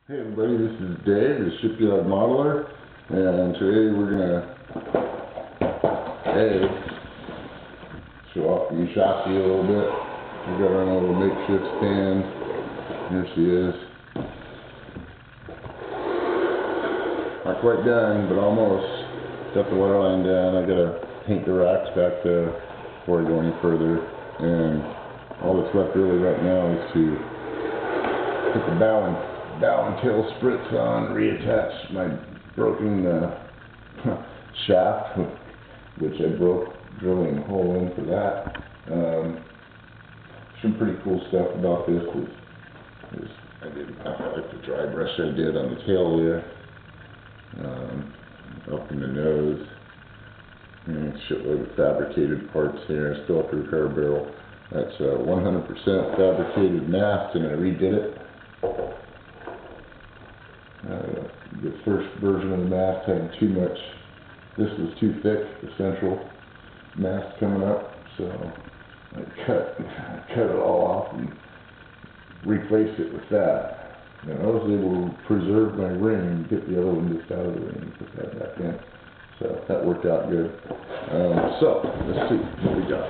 Hey everybody, this is Dave, the Shipyard Modeler, and today we're going to show off the Musashi a little bit. We got our little makeshift stand. Here she is. Not quite done, but almost. Got the water line down. I got to paint the racks back there before I go any further. And all that's left really right now is to put the bow and tail sprits on, reattach my broken shaft, which I broke drilling a hole in for that. Some pretty cool stuff about this is I like the dry brush I did on the tail there, up in the nose, and a shitload of fabricated parts here. Still up to repair barrel. That's 100% fabricated mast, and I redid it. The first version of the mast had too much, this was too thick, the central mast coming up, so I cut it all off and replaced it with that. And I was able to preserve my ring and get the other one just out of the ring and put that back in. So that worked out good. So let's see what we got.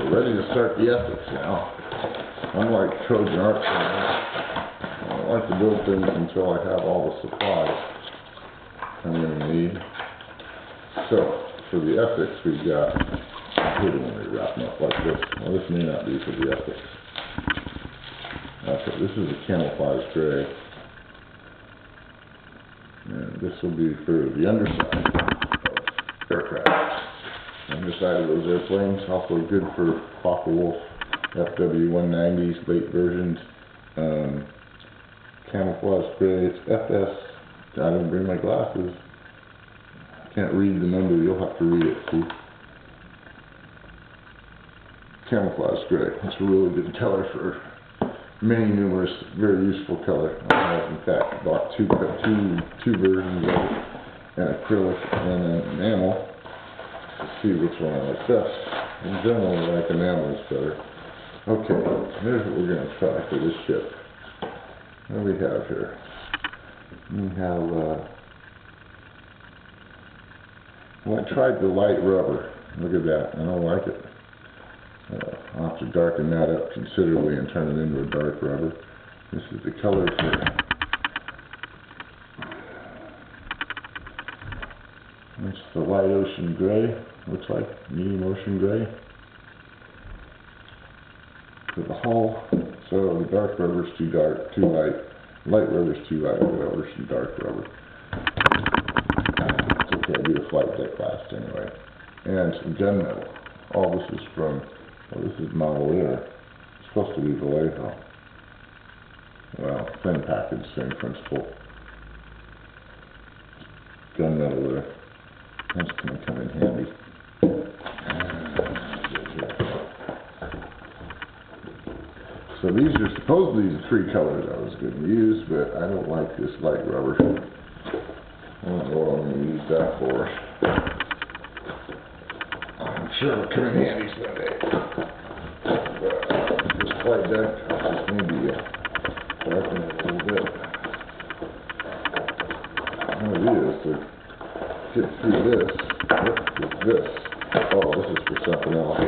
We're ready to start the Essex now. Unlike Trojan Ark, I like to build things until I have all the supplies I'm going to need. So, for the Essex, we've got, I hate it when they wrap them up like this. Well, this may not be for the Essex. Okay, this is a camouflage gray. And this will be for the underside of aircraft. Underside of those airplanes, also good for Focke-Wulf FW-190s, late versions. Camouflage gray, it's FS. I didn't bring my glasses. I can't read the number, you'll have to read it, see? Camouflage gray. It's a really good color for many numerous, very useful color. I have, in fact, bought two versions of it, an acrylic and an enamel, to see which one I like best. In general, I like enamels better. Okay, here's what we're going to try for this ship. What do we have here? We have, well, I tried the light rubber. Look at that. I don't like it. I'll have to darken that up considerably and turn it into a dark rubber. This is the color for, it's the light ocean gray. Looks like medium ocean gray. For the hull. So the dark rubber's too dark, too light. Light rubber's too light, whatever, some dark rubber. It's okay, I do the flight deck last anyway. And some gunmetal. All this is from, well, this is Model Air. It's supposed to be Vallejo. Well, same package, same principle. Gunmetal there. That's going to come in handy. So these are supposedly the three colors I was going to use, but I don't like this light rubber. I don't know what I'm going to use that for. I'm sure it'll come in handy someday. But this flight deck, I'll just maybe darken it a little bit. What it is to get through this, with this. Oh, this is for something else.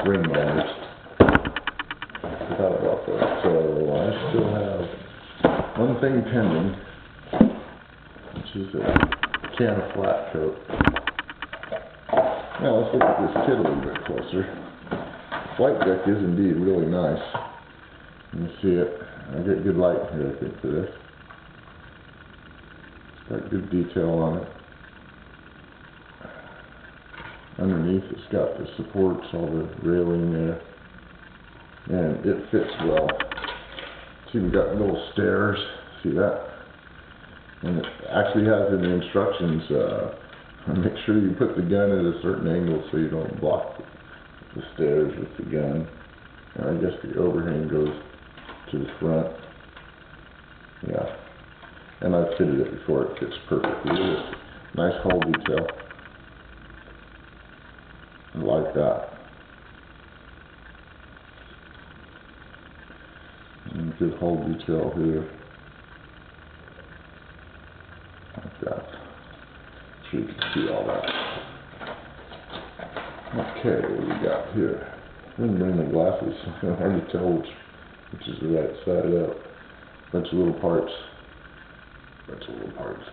Ring liners. Forgot about that. So I still have one thing pending, which is a can of flat coat. Now let's look at this kit a little bit closer. Flight deck is indeed really nice. You see it. I get good light here, I think, for this. It's got good detail on it. Underneath it's got the supports, all the railing there. And it fits well. See, we got little stairs. See that? And it actually has in the instructions, make sure you put the gun at a certain angle so you don't block the stairs with the gun. And I guess the overhang goes to the front. Yeah. And I've fitted it before. It fits perfectly. Nice hull detail. I like that. And good hull detail here. sure you can see all that. Okay, what do we got here? I didn't bring my glasses, so it's hard to tell which is the right side up. Bunch of little parts.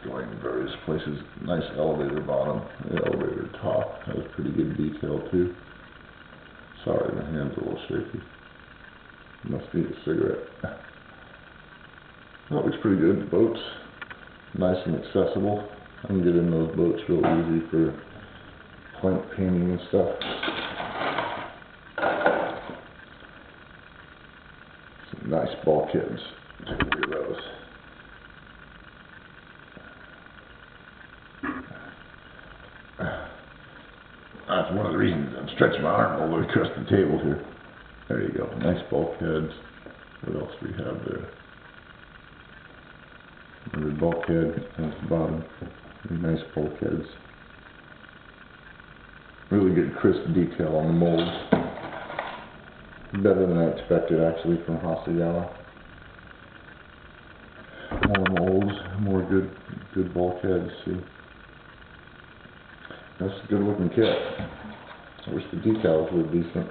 Going in various places. Nice elevator bottom. The elevator top has pretty good detail too. Sorry, my hand's a little shaky. Must need a cigarette. That looks pretty good. The boat's nice and accessible. I can get in those boats real easy for plank painting and stuff. Some nice bulkheads. Take a look at those. That's one of the reasons I'm stretching my arm all the way across the table here. There you go. Nice bulkheads. What else do we have there? Another bulkhead at the bottom. Really nice bulkheads. Really good crisp detail on the molds. Better than I expected actually from Hasayama. More molds, more good bulkheads. See. That's a good looking kit. I wish the decals were decent.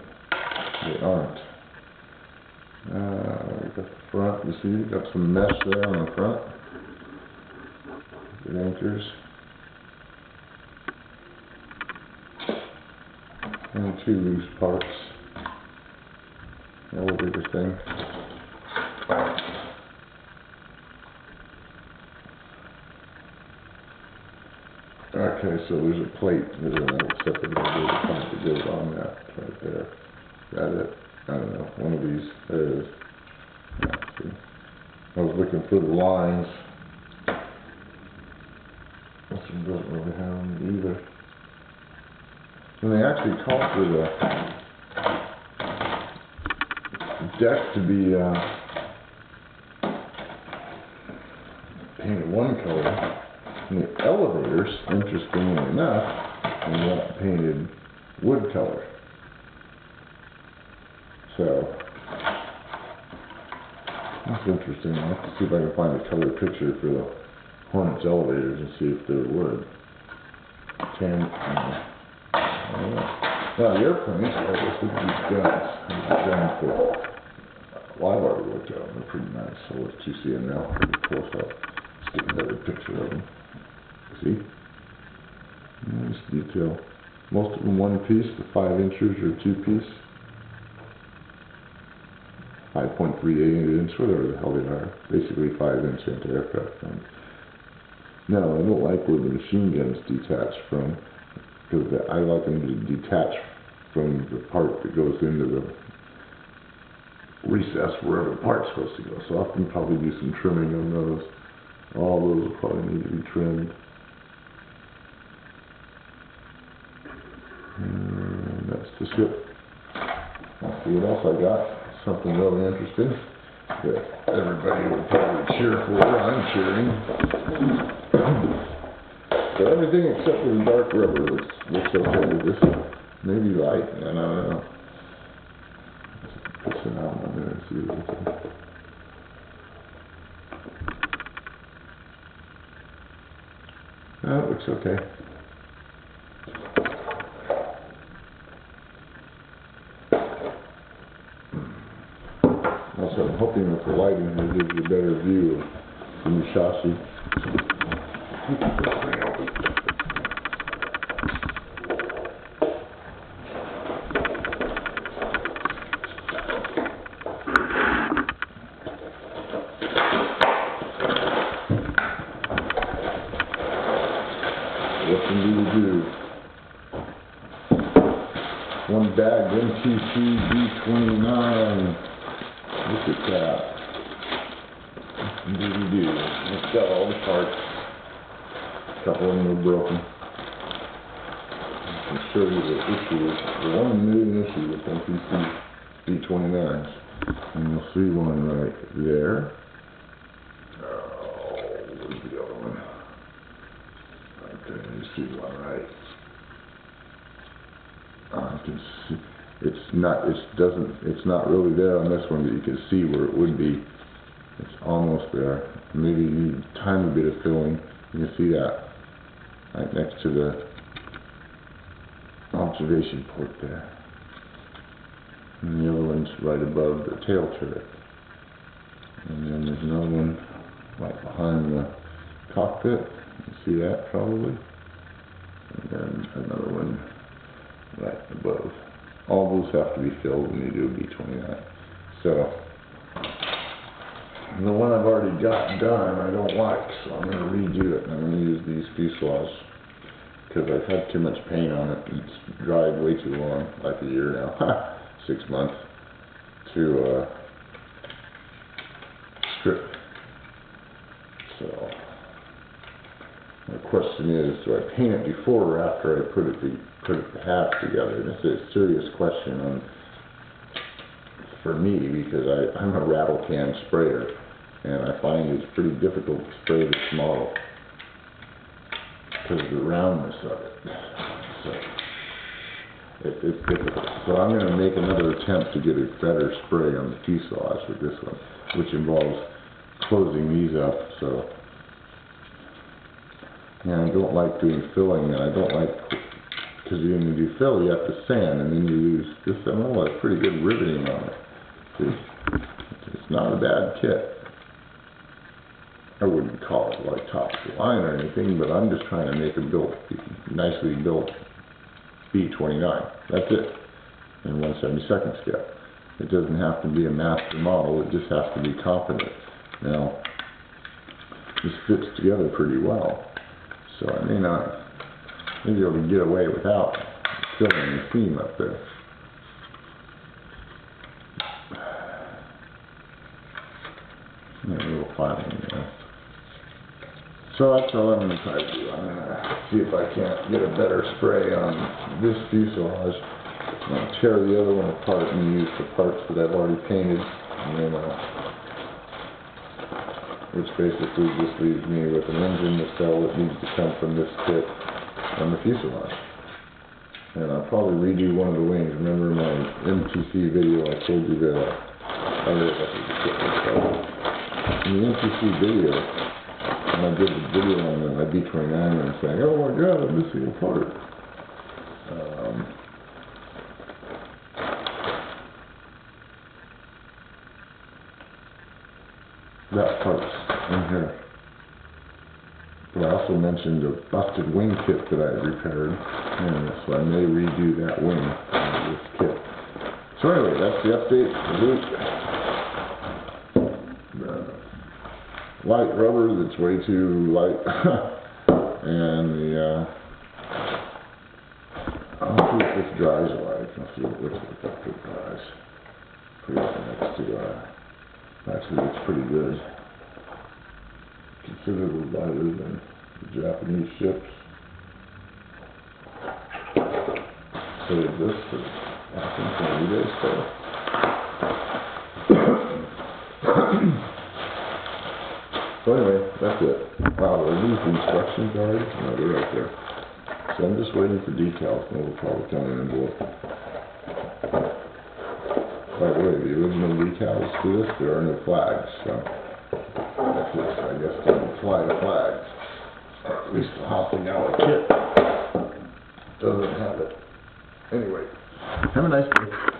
They aren't. We got the front, you see, got some mesh there on the front. Good anchors. And two loose parts. Elevator thing. Okay, so there's a plate, there's an separate part that goes on that right there. Is that it? I don't know, one of these, there it is. Yeah, see. I was looking for the lines. This one doesn't really have them either. And they actually call for the deck to be painted one color. And the elevators, interestingly enough, are not painted wood color. So, that's interesting. I'll have to see if I can find a color picture for the Hornets elevators and see if they're wood. Now the airplanes, I guess with these guns. These guns that I've already looked at them. They're pretty nice. I'll let you see them now pretty close up. Let's get a better picture of them. See? Nice detail. Most of them one piece, the 5 inches or 2 piece. 5.38 inch, whatever the hell they are. Basically 5-inch anti-aircraft guns. Now, I don't like where the machine guns detach from, because I like them to detach from the part that goes into the recess wherever the part's supposed to go. So I can probably do some trimming on those. All those will probably need to be trimmed. And that's just it. Let's see what else I got. Something really interesting that everybody would probably cheer for. I'm cheering. So everything except for the dark rubber looks okay with this. Maybe light, I don't know. Let's put some out on there and see what it is. It looks okay. Also, I'm hoping that the lighting will give you a better view of the Musashi. What can we do? One bag MPC B-29. Look at that. What can we do? It's got all the parts. A couple of them are broken. I can show you the issue. The one main issue with MPC B-29s. And you'll see one right there. Oh, where's the other one? Okay, you see one right. I can see. It's not really there on this one, but you can see where it would be. It's almost there. Maybe you need a tiny bit of filling. You can see that. right next to the observation port there. And the other one's right above the tail turret. And then there's another one right behind the cockpit. You see that probably? And then another one right above. All those have to be filled when you do a B-29. So, the one I've already got done I don't like, so I'm going to redo it. I'm going to use these fuselages because I've had too much paint on it. It's dried way too long, like a year now, 6 months, to strip. So, the question is, do I paint it before or after I put the halves together? And it's a serious question for me, because I'm a rattle can sprayer, and I find it's pretty difficult to spray this model because of the roundness of it. So it's difficult. So I'm going to make another attempt to get a better spray on the fuselage with this one, which involves closing these up. So, and I don't like doing filling, and I don't like, because when you do fill, you have to sand, and then you use this. I know it's pretty good riveting on it. It's not a bad kit. I wouldn't call it like top of the line or anything, but I'm just trying to make a nicely built B-29. That's it, in 1/72nd scale. It doesn't have to be a master model, it just has to be competent. Now, this fits together pretty well, so I may be able to get away without filling the seam up there. A little filing there. So that's all I'm going to try to do. I'm going to see if I can't get a better spray on this fuselage. I'm going to tear the other one apart and use the parts that I've already painted, and then, which basically just leaves me with an engine nacelle that needs to come from this kit and the fuselage. And I'll probably redo one of the wings. Remember my MPC video, I told you that in the MPC video, when I did the video on my B-29, I was saying, oh my god, I'm missing a part. That part's in here. But I also mentioned a busted wing kit that I repaired, and so I may redo that wing on this kit. So anyway, that's the update for the week. Light rubber that's way too light, and the I'll see if this dries like. I'll see what it looks like after it dries. Put it next to actually it's pretty good. Considerably lighter than the Japanese ships. Save this for after 20 days so. So anyway, that's it. Wow, are these instruction cards? No, they're right there. So I'm just waiting for details, and it'll probably come in an envelope. By the way, the original decals to this, there are no flags, so that's this, I guess, to fly the flags. Or at least the hopping out kit doesn't have it. Anyway, have a nice day.